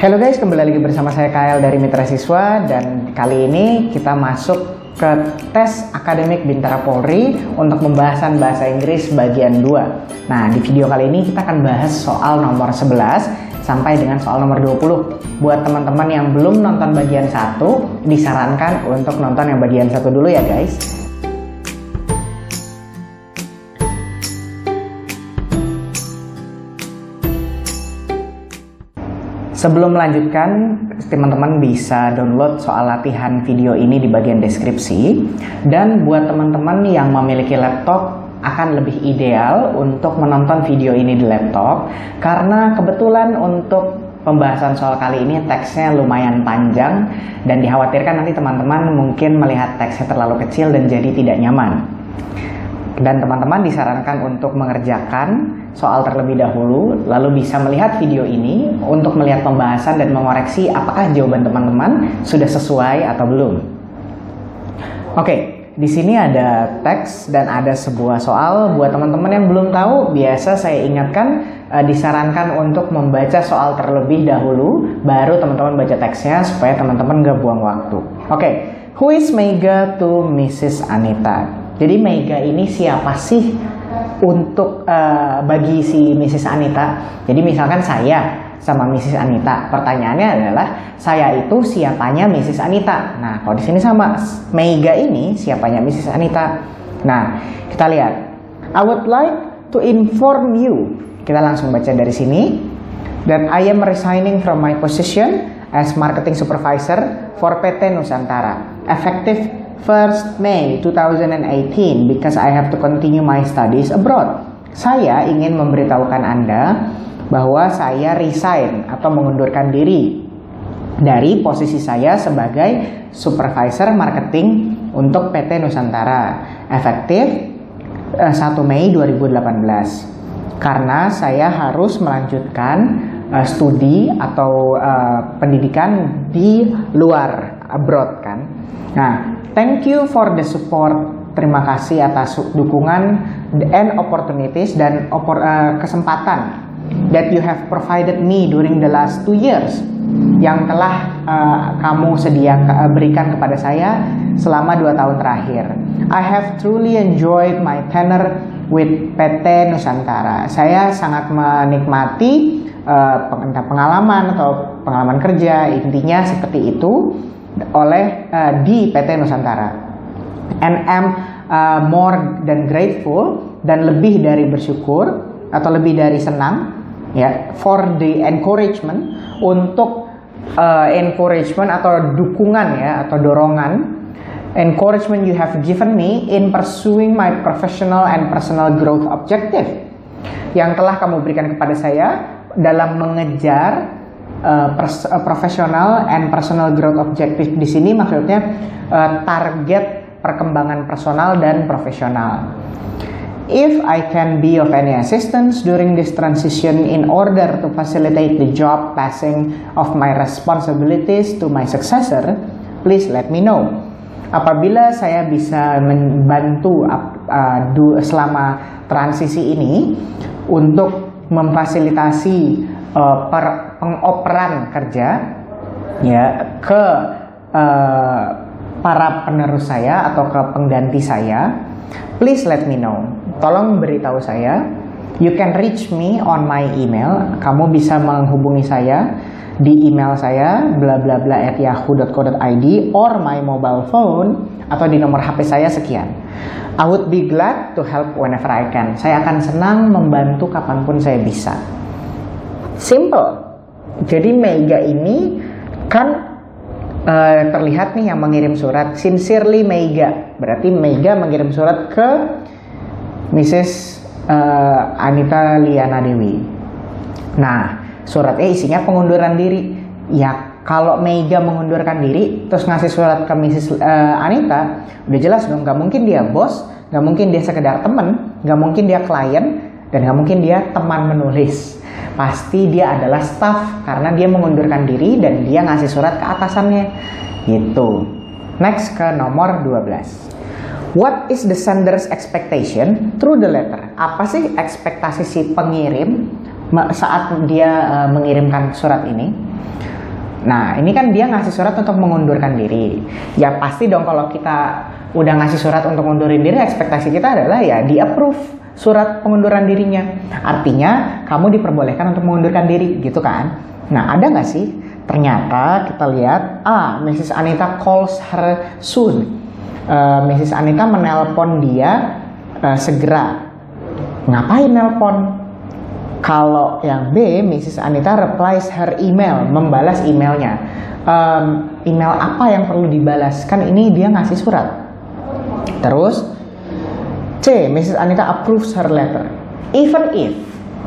Halo guys, kembali lagi bersama saya Kael dari Mitra Siswa, dan kali ini kita masuk ke tes akademik Bintara Polri untuk pembahasan bahasa Inggris bagian 2. Nah, di video kali ini kita akan bahas soal nomor 11 sampai dengan soal nomor 20. Buat teman-teman yang belum nonton bagian 1, disarankan untuk nonton yang bagian 1 dulu ya guys. Sebelum melanjutkan, teman-teman bisa download soal latihan video ini di bagian deskripsi. Dan buat teman-teman yang memiliki laptop, akan lebih ideal untuk menonton video ini di laptop. Karena kebetulan untuk pembahasan soal kali ini teksnya lumayan panjang. Dan dikhawatirkan nanti teman-teman mungkin melihat teksnya terlalu kecil dan jadi tidak nyaman. Dan teman-teman disarankan untuk mengerjakan soal terlebih dahulu, lalu bisa melihat video ini untuk melihat pembahasan dan mengoreksi apakah jawaban teman-teman sudah sesuai atau belum. Oke, di sini ada teks dan ada sebuah soal. Buat teman-teman yang belum tahu, biasa saya ingatkan disarankan untuk membaca soal terlebih dahulu, baru teman-teman baca teksnya supaya teman-teman gak buang waktu. Oke, who is Mega to Mrs. Anita? Jadi Mega ini siapa sih untuk bagi si Mrs. Anita? Jadi misalkan saya sama Mrs. Anita, pertanyaannya adalah saya itu siapanya Mrs. Anita. Nah, kalau di sini sama Mega ini siapanya Mrs. Anita. Nah, kita lihat. I would like to inform you. Kita langsung baca dari sini. That I am resigning from my position as marketing supervisor for PT Nusantara, effective 1st May 2018 because I have to continue my studies abroad. Saya ingin memberitahukan Anda bahwa saya resign atau mengundurkan diri dari posisi saya sebagai supervisor marketing untuk PT Nusantara, efektif 1 Mei 2018. Karena saya harus melanjutkan studi atau pendidikan di luar, abroad kan. Nah, thank you for the support. Terima kasih atas dukungan and opportunities dan kesempatan that you have provided me during the last 2 years, yang telah kamu berikan kepada saya selama 2 tahun terakhir. I have truly enjoyed my tenure with PT Nusantara. Saya sangat menikmati pengalaman atau pengalaman kerja, intinya seperti itu, di PT Nusantara. And am more than grateful, dan lebih dari bersyukur atau lebih dari senang ya, for the encouragement, untuk encouragement atau dukungan ya, atau dorongan, encouragement you have given me in pursuing my professional and personal growth objective, yang telah kamu berikan kepada saya dalam mengejar professional and personal growth objective. Di sini maksudnya target perkembangan personal dan profesional. If I can be of any assistance during this transition in order to facilitate the job passing of my responsibilities to my successor, please let me know. Apabila saya bisa membantu selama transisi ini untuk memfasilitasi pengoperan kerja ya ke para penerus saya atau ke pengganti saya, please let me know. Tolong beritahu saya. You can reach me on my email. Kamu bisa menghubungi saya di email saya blablabla@yahoo.co.id or my mobile phone, atau di nomor HP saya sekian. I would be glad to help whenever I can. Saya akan senang membantu kapanpun saya bisa. Simple. Jadi Mega ini kan terlihat nih yang mengirim surat, sincerely Mega. Berarti Mega mengirim surat ke Mrs. Anita Liana Dewi. Nah, suratnya isinya pengunduran diri. Ya, kalau Mega mengundurkan diri terus ngasih surat ke Mrs. Anita, udah jelas dong, gak mungkin dia bos, gak mungkin dia sekedar teman, gak mungkin dia klien, dan gak mungkin dia teman menulis. Pasti dia adalah staff, karena dia mengundurkan diri dan dia ngasih surat ke atasannya gitu. Next ke nomor 12. What is the sender's expectation through the letter? Apa sih ekspektasi si pengirim saat dia mengirimkan surat ini. Nah, ini kan dia ngasih surat untuk mengundurkan diri. Ya pasti dong kalau kita udah ngasih surat untuk ngundurin diri, ekspektasi kita adalah ya di-approve surat pengunduran dirinya. Artinya kamu diperbolehkan untuk mengundurkan diri, gitu kan. Nah, ada nggak sih? Ternyata kita lihat, Mrs. Anita calls her soon. Mrs. Anita menelpon dia segera. Ngapain nelpon? Kalau yang B, Mrs. Anita replies her email, membalas emailnya. Email apa yang perlu dibalas? Kan ini dia ngasih surat. Terus C, Mrs. Anita approves her letter. Even if,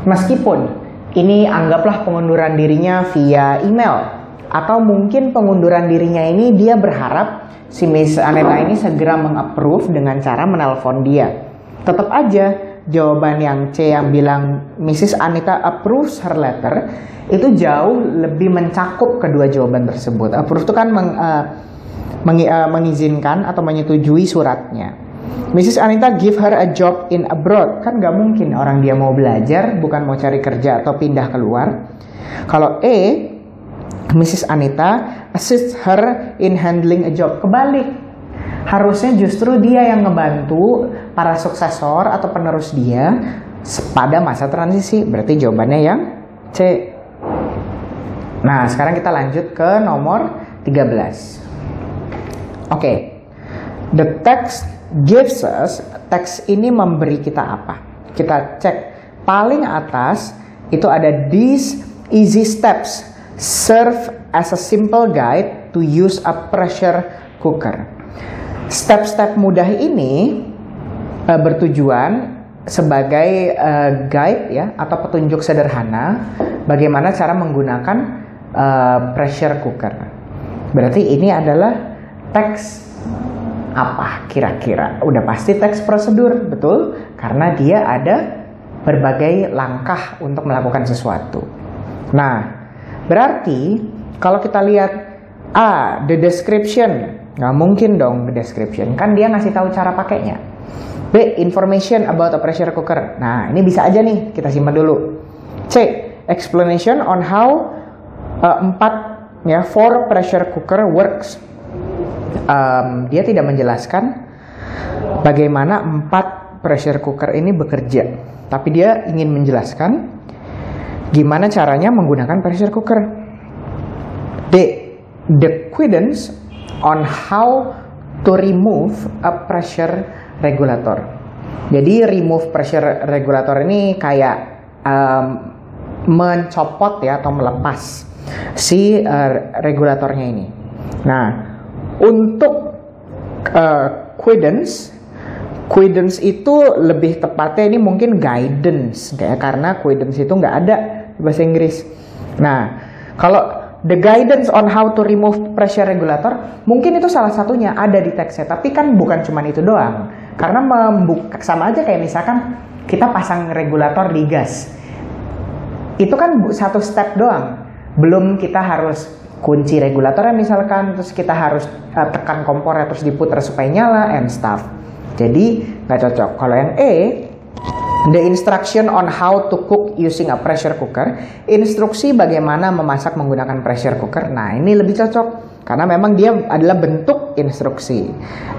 meskipun ini anggaplah pengunduran dirinya via email, atau mungkin pengunduran dirinya ini dia berharap si Mrs. Anita ini segera mengapprove dengan cara menelpon dia. Tetap aja jawaban yang C yang bilang Mrs. Anita approves her letter itu jauh lebih mencakup kedua jawaban tersebut. Approve itu kan mengizinkan atau menyetujui suratnya. Mrs. Anita give her a job in abroad. Kan gak mungkin orang dia mau belajar, bukan mau cari kerja atau pindah keluar. Kalau E, Mrs. Anita assist her in handling a job. Kebalik. Harusnya justru dia yang ngebantu para suksesor atau penerus dia pada masa transisi. Berarti jawabannya yang C. Nah, sekarang kita lanjut ke nomor 13. Oke. The text gives us, teks ini memberi kita apa? Kita cek paling atas itu ada these easy steps serve as a simple guide to use a pressure cooker. Step-step mudah ini bertujuan sebagai guide ya atau petunjuk sederhana bagaimana cara menggunakan pressure cooker. Berarti ini adalah teks apa kira-kira? Udah pasti teks prosedur, betul? Karena dia ada berbagai langkah untuk melakukan sesuatu. Nah, berarti kalau kita lihat the description, nggak mungkin dong the description, kan dia ngasih tahu cara pakainya. B, information about a pressure cooker. Nah, ini bisa aja nih kita simpan dulu. C, explanation on how 4 pressure cooker works. Dia tidak menjelaskan bagaimana 4 pressure cooker ini bekerja, tapi dia ingin menjelaskan gimana caranya menggunakan pressure cooker. D, the guidance on how to remove a pressure regulator. Jadi remove pressure regulator ini kayak mencopot ya atau melepas si regulatornya ini. Nah, untuk guidance itu lebih tepatnya ini mungkin guidance kayak, karena guidance itu nggak ada di bahasa Inggris. Nah, kalau the guidance on how to remove pressure regulator mungkin itu salah satunya ada di teksnya, tapi kan bukan cuma itu doang. Karena sama aja kayak misalkan kita pasang regulator di gas. Itu kan satu step doang. Belum kita harus kunci regulatornya misalkan, terus kita harus tekan kompornya terus diputar supaya nyala and stuff. Jadi nggak cocok. Kalau yang E, the instruction on how to cook using a pressure cooker, instruksi bagaimana memasak menggunakan pressure cooker. Nah, ini lebih cocok karena memang dia adalah bentuk instruksi.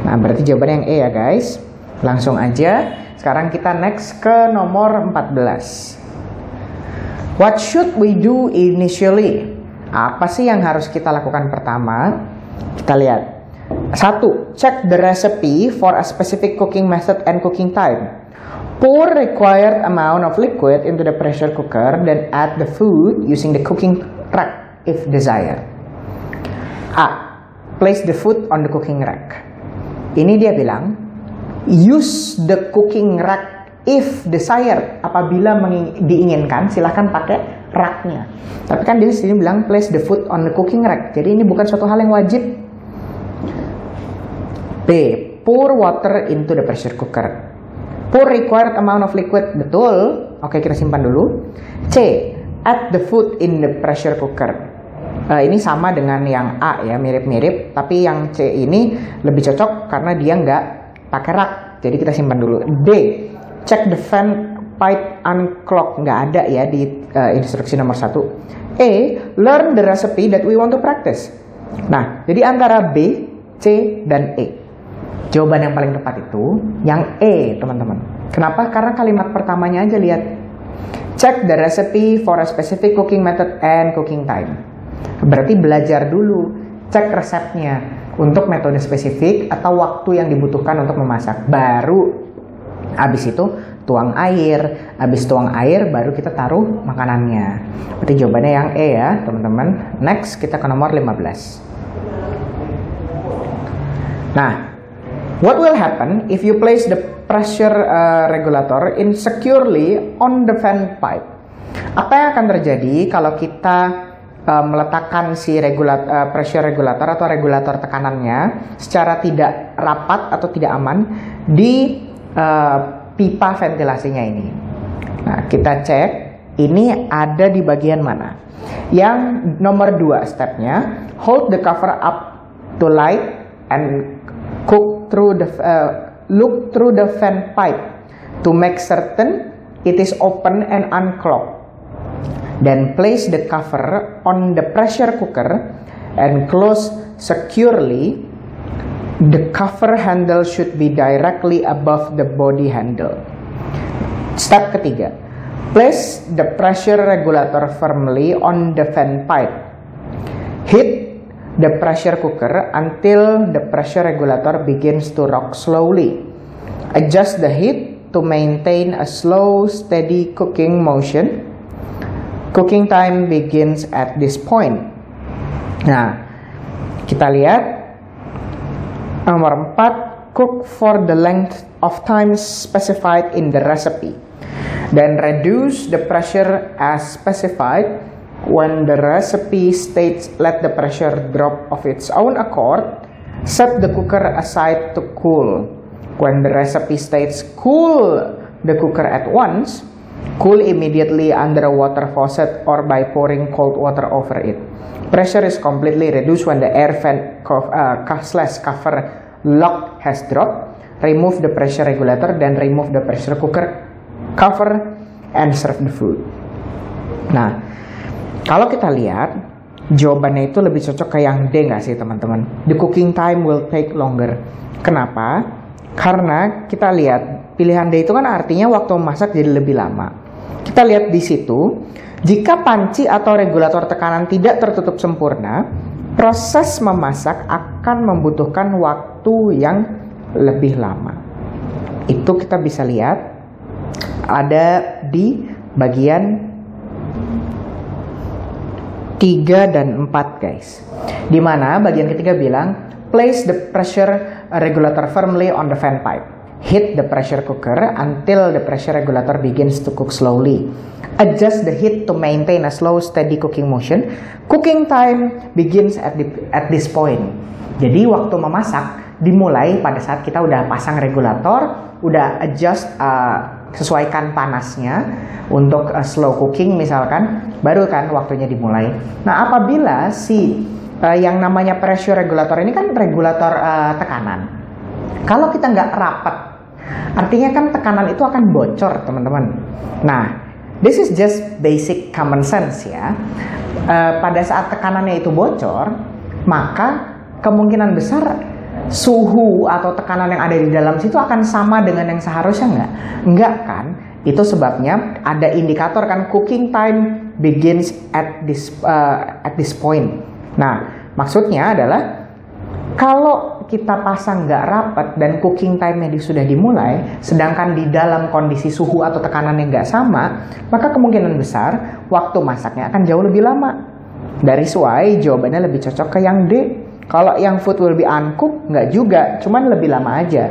Nah, berarti jawabannya yang E ya guys. Langsung aja. Sekarang kita next ke nomor 14. What should we do initially? Apa sih yang harus kita lakukan pertama? Kita lihat. 1. Check the recipe for a specific cooking method and cooking time. Pour required amount of liquid into the pressure cooker, then add the food using the cooking rack if desired. A. Place the food on the cooking rack. Ini dia bilang, use the cooking rack if desired. Apabila diinginkan, silahkan pakai racknya. Tapi kan di sini bilang place the food on the cooking rack. Jadi ini bukan suatu hal yang wajib. B. Pour water into the pressure cooker. Pour required amount of liquid. Betul. Oke, kita simpan dulu. C. Add the food in the pressure cooker. Ini sama dengan yang A ya, mirip-mirip. Tapi yang C ini lebih cocok karena dia nggak pakai rak. Jadi kita simpan dulu. D. Check the fan pipe unclog, nggak ada ya di instruksi nomor 1. A, learn the recipe that we want to practice. Nah, jadi antara B, C, dan E. Jawaban yang paling tepat itu yang E, teman-teman. Kenapa? Karena kalimat pertamanya aja lihat. Check the recipe for a specific cooking method and cooking time. Berarti belajar dulu, cek resepnya untuk metode spesifik atau waktu yang dibutuhkan untuk memasak. Baru habis itu tuang air, habis tuang air baru kita taruh makanannya. Berarti jawabannya yang E ya, teman-teman. Next, kita ke nomor 15. Nah, what will happen if you place the pressure regulator insecurely on the fan pipe? Apa yang akan terjadi kalau kita meletakkan si pressure regulator atau regulator tekanannya secara tidak rapat atau tidak aman di pipa ventilasinya ini? Nah, kita cek ini ada di bagian mana. Yang nomor 2 stepnya, hold the cover up to light and cook through the look through the fan pipe to make certain it is open and unclogged. Then place the cover on the pressure cooker and close securely. The cover handle should be directly above the body handle. Step ketiga, place the pressure regulator firmly on the fan pipe. Heat the pressure cooker until the pressure regulator begins to rock slowly. Adjust the heat to maintain a slow, steady cooking motion. Cooking time begins at this point. Nah, kita lihat nomor 4, cook for the length of time specified in the recipe. Then reduce the pressure as specified. When the recipe states let the pressure drop of its own accord, set the cooker aside to cool. When the recipe states cool the cooker at once, cool immediately under a water faucet or by pouring cold water over it. Pressure is completely reduced when the air fan cover lock has dropped. Remove the pressure regulator, then remove the pressure cooker cover and serve the food. Nah, kalau kita lihat jawabannya itu lebih cocok ke yang D nggak sih teman-teman? The cooking time will take longer. Kenapa? Karena kita lihat pilihan D itu kan artinya waktu memasak jadi lebih lama. Kita lihat di situ, jika panci atau regulator tekanan tidak tertutup sempurna, proses memasak akan membutuhkan waktu yang lebih lama. Itu kita bisa lihat ada di bagian 3 dan 4 guys. Dimana bagian ketiga bilang, place the pressure regulator firmly on the fan pipe. Heat the pressure cooker until the pressure regulator begins to cook slowly. Adjust the heat to maintain a slow, steady cooking motion. Cooking time begins at this point. Jadi waktu memasak dimulai pada saat kita udah pasang regulator, udah adjust, sesuaikan panasnya untuk slow cooking misalkan, baru kan waktunya dimulai. Nah, apabila si yang namanya pressure regulator ini kan regulator tekanan. Kalau kita nggak rapat, artinya kan tekanan itu akan bocor, teman-teman. Nah, this is just basic common sense ya. Pada saat tekanannya itu bocor, maka kemungkinan besar suhu atau tekanan yang ada di dalam situ akan sama dengan yang seharusnya nggak? Nggak kan? Itu sebabnya ada indikator kan, cooking time begins at this point. Nah, maksudnya adalah kalau kita pasang nggak rapat dan cooking time-nya sudah dimulai, sedangkan di dalam kondisi suhu atau tekanan yang nggak sama, maka kemungkinan besar waktu masaknya akan jauh lebih lama. Dari why jawabannya lebih cocok ke yang D. Kalau yang food will be uncooked, nggak juga, cuman lebih lama aja.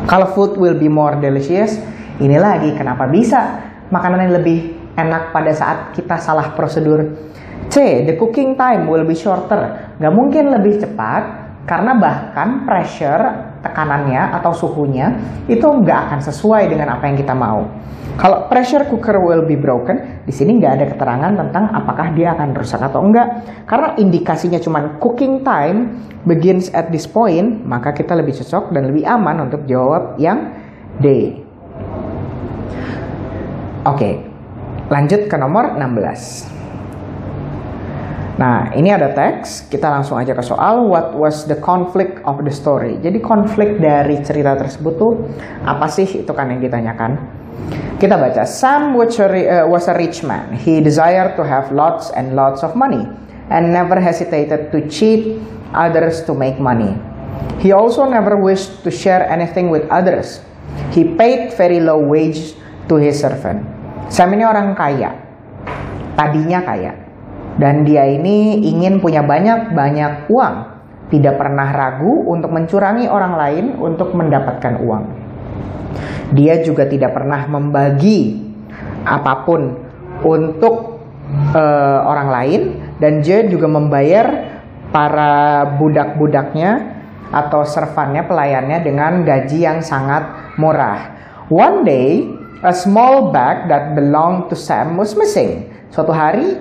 Kalau food will be more delicious, ini lagi kenapa bisa makanan yang lebih enak pada saat kita salah prosedur. C, the cooking time will be shorter. Nggak mungkin lebih cepat, karena bahkan pressure, tekanannya atau suhunya, itu nggak akan sesuai dengan apa yang kita mau. Kalau pressure cooker will be broken, di sini nggak ada keterangan tentang apakah dia akan rusak atau enggak. Karena indikasinya cuma cooking time begins at this point, maka kita lebih cocok dan lebih aman untuk jawab yang D. Oke, lanjut ke nomor 16. Nah, ini ada teks, kita langsung aja ke soal. What was the conflict of the story? Jadi konflik dari cerita tersebut tuh apa sih? Itu kan yang ditanyakan. Kita baca, Sam was a rich man. He desired to have lots and lots of money and never hesitated to cheat others to make money. He also never wished to share anything with others. He paid very low wage to his servant. Sam ini orang kaya, tadinya kaya, dan dia ini ingin punya banyak uang, tidak pernah ragu untuk mencurangi orang lain untuk mendapatkan uang. Dia juga tidak pernah membagi apapun untuk orang lain, dan dia juga membayar para budak-budaknya atau servannya, pelayannya dengan gaji yang sangat murah. One day, a small bag that belonged to Sam was missing. Suatu hari,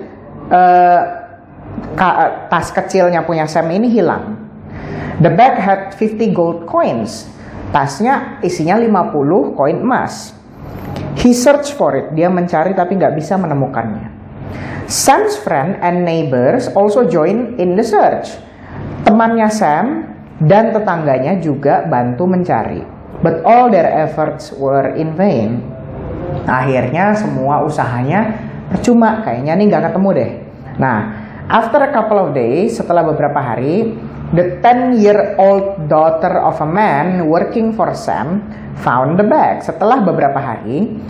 tas kecilnya punya Sam ini hilang. The bag had 50 gold coins. Tasnya isinya 50 koin emas. He searched for it. Dia mencari tapi nggak bisa menemukannya. Sam's friend and neighbors also joined in the search. Temannya Sam dan tetangganya juga bantu mencari. But all their efforts were in vain. Akhirnya semua usahanya percuma, kayaknya nih nggak ketemu deh. Nah, after a couple of days, setelah beberapa hari, the 10-year-old daughter of a man working for Sam found the bag. Setelah beberapa hari,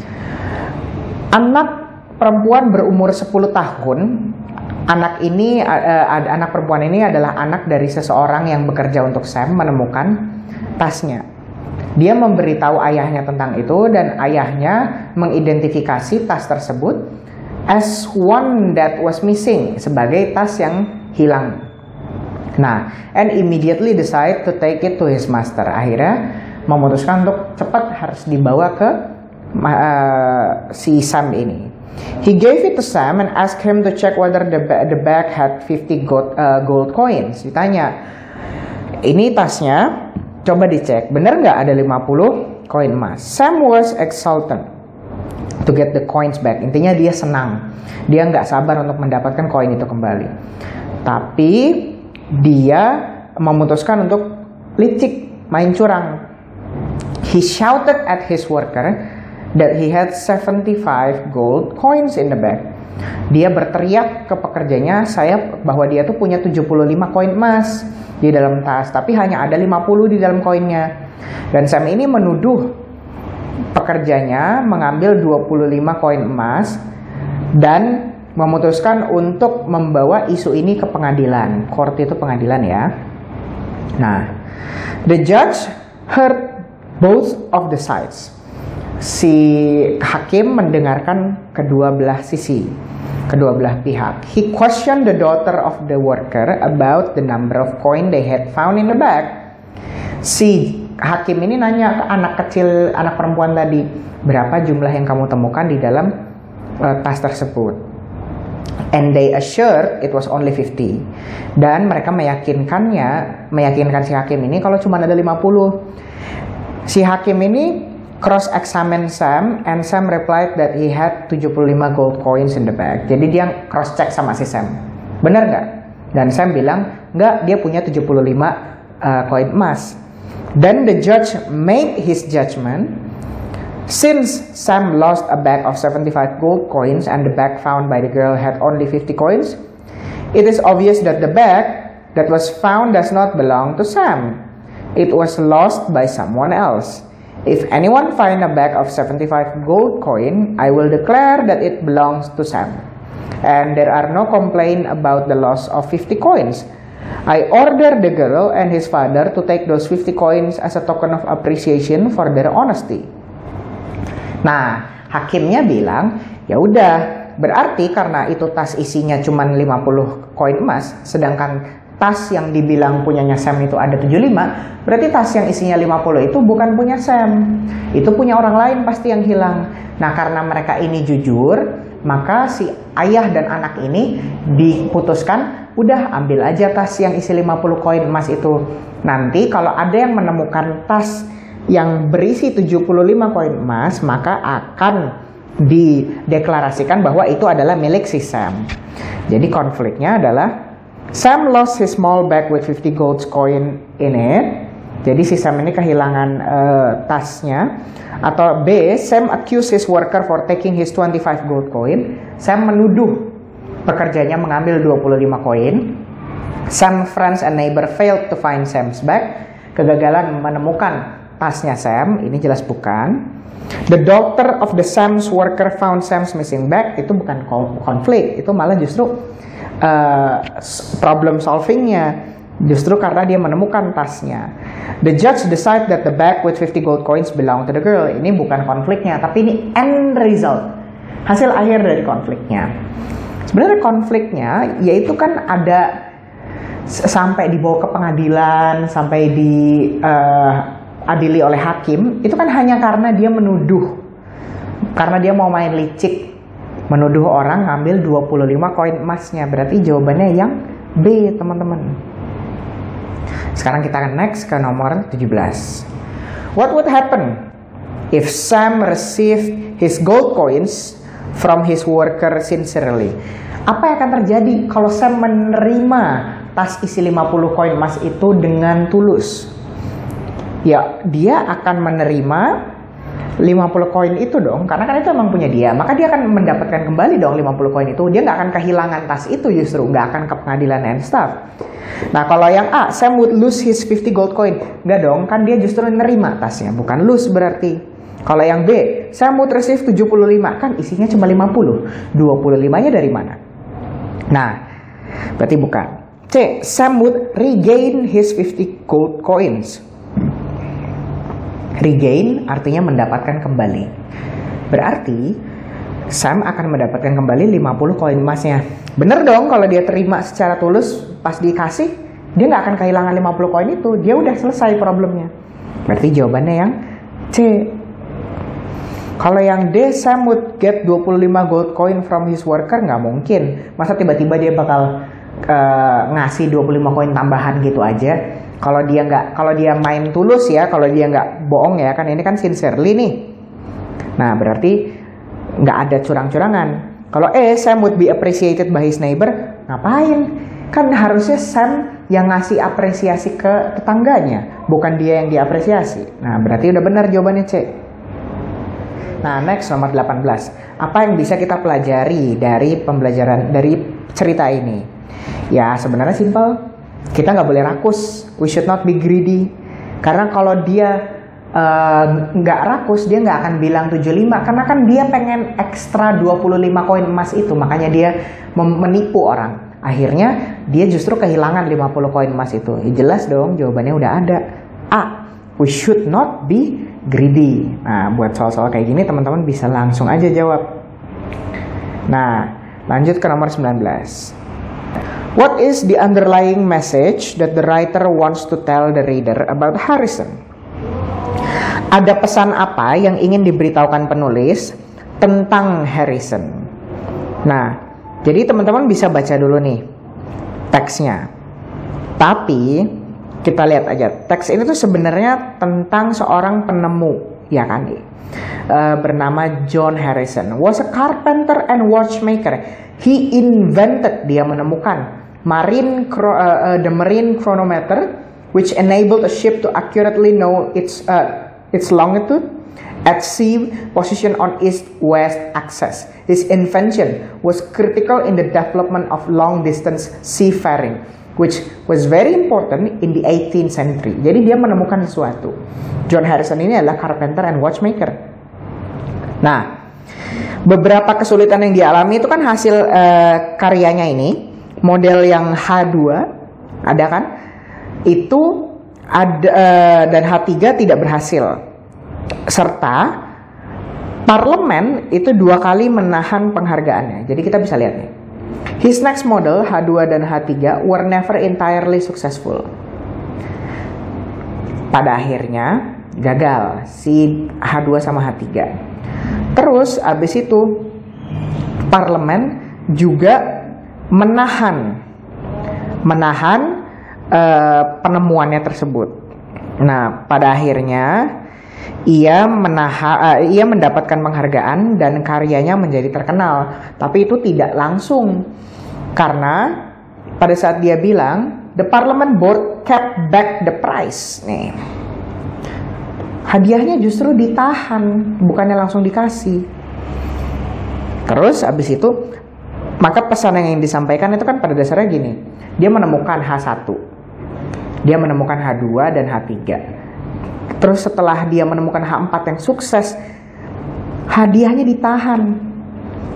anak perempuan berumur 10 tahun, anak perempuan ini adalah anak dari seseorang yang bekerja untuk Sam, menemukan tasnya. Dia memberitahu ayahnya tentang itu, dan ayahnya mengidentifikasi tas tersebut as one that was missing, sebagai tas yang hilang. Nah, and immediately decide to take it to his master. Akhirnya memutuskan untuk cepat harus dibawa ke si Sam ini. He gave it to Sam and asked him to check whether the bag had 50 gold coins. Ditanya, ini tasnya, coba dicek, bener nggak ada 50 koin emas? Sam was exultant to get the coins back. Intinya dia senang, dia nggak sabar untuk mendapatkan koin itu kembali. Tapi dia memutuskan untuk licik, main curang. He shouted at his worker that he had 75 gold coins in the bag. Dia berteriak ke pekerjanya bahwa dia tuh punya 75 koin emas di dalam tas, tapi hanya ada 50 di dalam koinnya. Dan Sam ini menuduh pekerjanya mengambil 25 koin emas dan memutuskan untuk membawa isu ini ke pengadilan. Court itu pengadilan ya. Nah, the judge heard both of the sides. Si hakim mendengarkan kedua belah sisi, kedua belah pihak. He questioned the daughter of the worker about the number of coin they had found in the bag. Si hakim ini nanya ke anak kecil, anak perempuan tadi, berapa jumlah yang kamu temukan di dalam tas tersebut? And they assured it was only 50. Dan mereka meyakinkan si hakim ini kalau cuma ada 50. Si hakim ini cross-examine Sam, and Sam replied that he had 75 gold coins in the bag. Jadi dia cross-check sama si Sam, benar nggak? Dan Sam bilang, nggak, dia punya 75 koin emas. Then the judge made his judgment. Since Sam lost a bag of 75 gold coins and the bag found by the girl had only 50 coins, it is obvious that the bag that was found does not belong to Sam. It was lost by someone else. If anyone find a bag of 75 gold coin, I will declare that it belongs to Sam. And there are no complaint about the loss of 50 coins. I order the girl and his father to take those 50 coins as a token of appreciation for their honesty. Nah, hakimnya bilang, ya udah, berarti karena itu tas isinya cuma 50 koin emas, sedangkan tas yang dibilang punyanya Sam itu ada 75, berarti tas yang isinya 50 itu bukan punya Sam. Itu punya orang lain pasti yang hilang. Nah, karena mereka ini jujur, maka si ayah dan anak ini diputuskan, udah ambil aja tas yang isi 50 koin emas itu. Nanti kalau ada yang menemukan tas yang berisi 75 koin emas, maka akan dideklarasikan bahwa itu adalah milik si Sam. Jadi konfliknya adalah Sam lost his small bag with 50 gold coin in it. Jadi si Sam ini kehilangan tasnya. Atau B, Sam accused his worker for taking his 25 gold coin. Sam menuduh pekerjanya mengambil 25 koin. Sam friends and neighbor failed to find Sam's bag. Kegagalan menemukan tasnya Sam, ini jelas bukan. The daughter of the Sam's worker found Sam's missing bag. Itu bukan konflik, itu malah justru problem solvingnya. Justru karena dia menemukan tasnya. The judge decide that the bag with 50 gold coins belong to the girl. Ini bukan konfliknya, tapi ini end result, hasil akhir dari konfliknya. Sebenarnya konfliknya yaitu kan ada sampai dibawa ke pengadilan, sampai diadili oleh hakim. Itu kan hanya karena dia menuduh, karena dia mau main licik, menuduh orang ngambil 25 koin emasnya. Berarti jawabannya yang B, teman-teman. Sekarang kita akan next ke nomor 17. What would happen if Sam received his gold coins from his worker sincerely? Apa yang akan terjadi kalau Sam menerima tas isi 50 koin emas itu dengan tulus? Ya, dia akan menerima 50 koin itu dong, karena kan itu emang punya dia. Maka dia akan mendapatkan kembali dong 50 koin itu. Dia nggak akan kehilangan tas itu, justru nggak akan ke pengadilan and stuff. Nah, kalau yang A, Sam would lose his 50 gold coin. Nggak dong, kan dia justru nerima tasnya, bukan lose berarti. Kalau yang B, Sam would receive 75, kan isinya cuma 50. 25-nya dari mana? Nah, berarti bukan. C, Sam would regain his 50 gold coins. Regain artinya mendapatkan kembali. Berarti Sam akan mendapatkan kembali 50 koin emasnya. Bener dong, kalau dia terima secara tulus, pas dikasih, dia nggak akan kehilangan 50 koin itu. Dia udah selesai problemnya. Berarti jawabannya yang C. Kalau yang D, Sam would get 25 gold coin from his worker, nggak mungkin. Masa tiba-tiba dia bakal ngasih 25 koin tambahan gitu aja. Kalau dia main tulus ya, kalau dia nggak bohong ya, kan ini kan sincerely nih. Nah, berarti nggak ada curang-curangan. Kalau Sam would be appreciated by his neighbor, ngapain? Kan harusnya Sam yang ngasih apresiasi ke tetangganya, bukan dia yang diapresiasi. Nah, berarti udah benar jawabannya C. Nah, next nomor 18. Apa yang bisa kita pelajari dari pembelajaran dari cerita ini? Ya, sebenarnya simple. Kita nggak boleh rakus. We should not be greedy. Karena kalau dia nggak rakus, dia nggak akan bilang 75. Karena kan dia pengen ekstra 25 koin emas itu. Makanya dia menipu orang. Akhirnya dia justru kehilangan 50 koin emas itu. Ya, jelas dong jawabannya udah ada. A. We should not be greedy. Nah, buat soal-soal kayak gini teman-teman bisa langsung aja jawab. Nah, lanjut ke nomor 19. What is the underlying message that the writer wants to tell the reader about Harrison? Ada pesan apa yang ingin diberitahukan penulis tentang Harrison? Nah, jadi teman-teman bisa baca dulu nih teksnya. Tapi kita lihat aja, teks ini tuh sebenarnya tentang seorang penemu, ya kan? Bernama John Harrison. Was a carpenter and watchmaker. He invented, dia menemukan the marine chronometer, which enabled a ship to accurately know its longitude at sea, position on east-west axis. His invention was critical in the development of long-distance seafaring, which was very important in the 18th century. Jadi dia menemukan sesuatu. John Harrison ini adalah carpenter and watchmaker. Nah, beberapa kesulitan yang dialami itu kan hasil karyanya ini. Model yang H2 ada kan? Itu ada dan H3 tidak berhasil. Serta parlemen itu 2 kali menahan penghargaannya. Jadi kita bisa lihat nih. His next model H2 dan H3 were never entirely successful. Pada akhirnya gagal si H2 sama H3. Terus abis itu parlemen juga menahan penemuannya tersebut. Nah, pada akhirnya Ia mendapatkan penghargaan dan karyanya menjadi terkenal. Tapi itu tidak langsung. Karena pada saat dia bilang, the Parliament Board kept back the prize. Nih. Hadiahnya justru ditahan, bukannya langsung dikasih. Terus abis itu, maka pesan yang disampaikan itu kan pada dasarnya gini. Dia menemukan H1, dia menemukan H2 dan H3. Terus setelah dia menemukan H4 yang sukses, hadiahnya ditahan,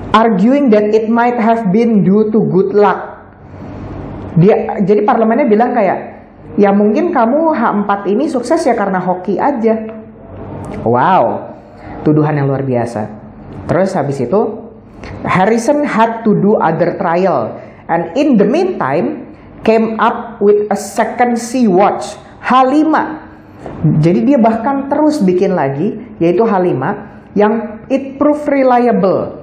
arguing that it might have been due to good luck. Jadi parlemennya bilang kayak, ya mungkin kamu H4 ini sukses ya karena hoki aja. Wow, tuduhan yang luar biasa. Terus habis itu, Harrison had to do other trial, and in the meantime came up with a second sea watch H5. Jadi dia bahkan terus bikin lagi, yaitu H5 yang it proved reliable.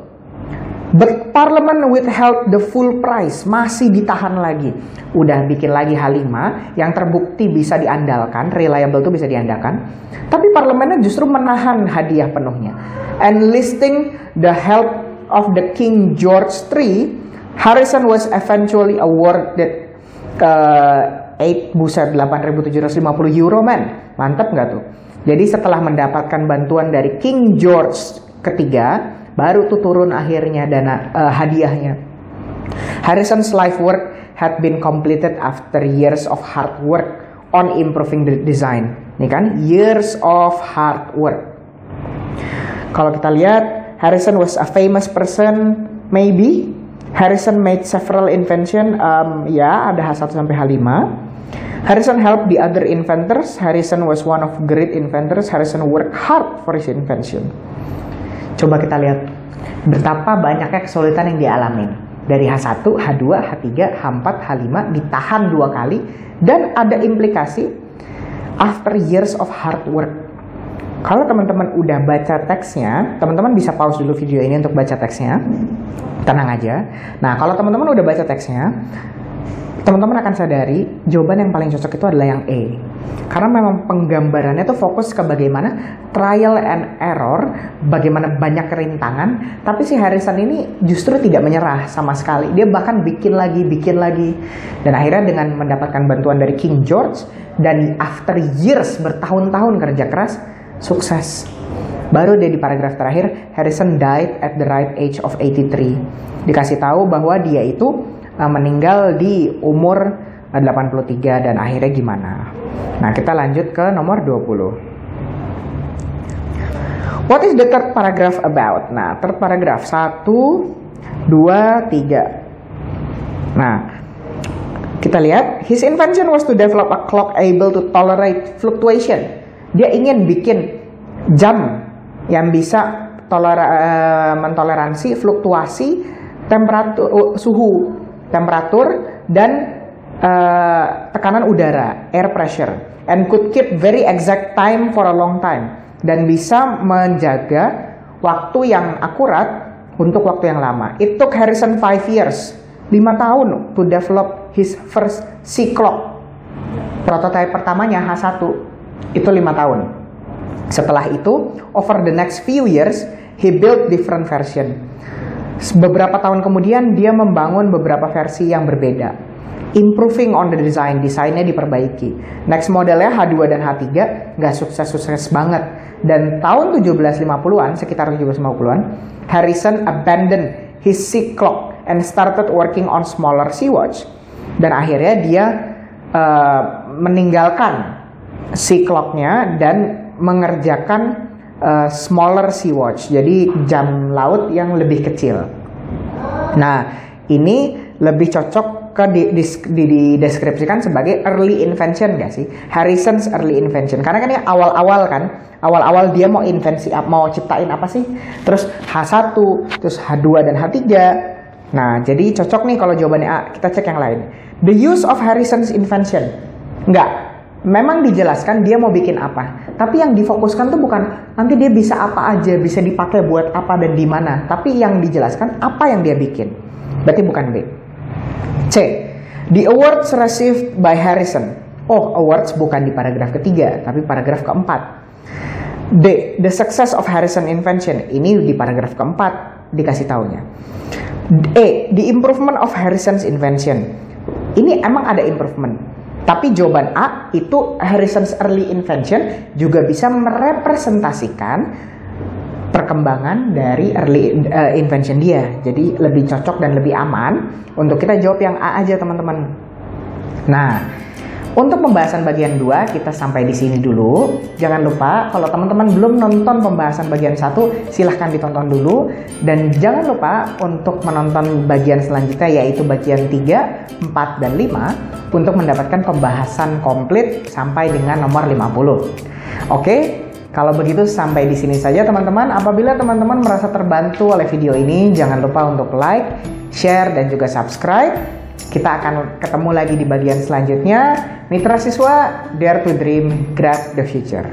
But Parliament withheld the full price, masih ditahan lagi. Udah bikin lagi H5 yang terbukti bisa diandalkan, reliable itu bisa diandalkan. Tapi parlemennya justru menahan hadiah penuhnya. Enlisting the help of the King George III, Harrison was eventually awarded 8.750 euro, man. Mantap nggak tuh? Jadi setelah mendapatkan bantuan dari King George ketiga, baru tuh turun akhirnya dana hadiahnya. Harrison's life work had been completed after years of hard work on improving the design. Ini kan, years of hard work. Kalau kita lihat, Harrison was a famous person, maybe. Harrison made several invention, ya ada H1 sampai H5. Harrison helped the other inventors. Harrison was one of great inventors. Harrison worked hard for his invention. Coba kita lihat betapa banyaknya kesulitan yang dialamin. Dari H1, H2, H3, H4, H5 ditahan 2 kali. Dan ada implikasi after years of hard work. Kalau teman-teman udah baca teksnya, teman-teman bisa pause dulu video ini untuk baca teksnya. Tenang aja. Nah, kalau teman-teman udah baca teksnya, teman-teman akan sadari jawaban yang paling cocok itu adalah yang E. Karena memang penggambarannya tuh fokus ke bagaimana trial and error, bagaimana banyak kerintangan, tapi si Harrison ini justru tidak menyerah sama sekali. Dia bahkan bikin lagi. Dan akhirnya dengan mendapatkan bantuan dari King George, dan after years, bertahun-tahun kerja keras, sukses. Baru dia di paragraf terakhir, Harrison died at the right age of 83. Dikasih tahu bahwa dia itu meninggal di umur 83 dan akhirnya gimana. Nah, kita lanjut ke nomor 20. What is the third paragraph about? Nah, third paragraph 1, 2, 3. Nah, kita lihat, his invention was to develop a clock able to tolerate fluctuation. Dia ingin bikin jam yang bisa mentoleransi fluktuasi temperatur dan tekanan udara, air pressure, and could keep very exact time for a long time, dan bisa menjaga waktu yang akurat untuk waktu yang lama. It took Harrison 5 years, 5 tahun to develop his first sea clock. Prototipe pertamanya H1 itu 5 tahun. Setelah itu, over the next few years, he built different version. Beberapa tahun kemudian dia membangun beberapa versi yang berbeda, improving on the design, desainnya diperbaiki. Next modelnya H2 dan H3 nggak sukses banget. Dan tahun 1750-an, sekitar 1750-an, Harrison abandoned his sea clock and started working on smaller sea watch. Dan akhirnya dia meninggalkan sea clocknya dan mengerjakan smaller sea watch, jadi jam laut yang lebih kecil. Nah, ini lebih cocok dideskripsikan sebagai early invention gak sih? Harrison's early invention. Karena kan ini awal-awal dia mau invensi, mau ciptain apa sih? Terus H1, terus H2 dan H3. Nah, jadi cocok nih kalau jawabannya A. Kita cek yang lain. The use of Harrison's invention. Enggak. Memang dijelaskan dia mau bikin apa, tapi yang difokuskan tuh bukan nanti dia bisa apa aja, bisa dipakai buat apa dan di mana, tapi yang dijelaskan apa yang dia bikin. Berarti bukan B. C. The awards received by Harrison. Oh, awards bukan di paragraf ketiga, tapi paragraf keempat. D. The success of Harrison invention. Ini di paragraf keempat dikasih taunya. E. The improvement of Harrison's invention. Ini emang ada improvement. Tapi jawaban A itu Harrison's early invention juga bisa merepresentasikan perkembangan dari early invention dia. Jadi lebih cocok dan lebih aman untuk kita jawab yang A aja teman-teman. Nah, untuk pembahasan bagian 2 kita sampai di sini dulu. Jangan lupa kalau teman-teman belum nonton pembahasan bagian 1, silahkan ditonton dulu. Dan jangan lupa untuk menonton bagian selanjutnya yaitu bagian 3, 4, dan 5 untuk mendapatkan pembahasan komplit sampai dengan nomor 50. Oke, kalau begitu sampai di sini saja teman-teman. Apabila teman-teman merasa terbantu oleh video ini, jangan lupa untuk like, share, dan juga subscribe. Kita akan ketemu lagi di bagian selanjutnya. Mitra siswa, dare to dream, grab the future.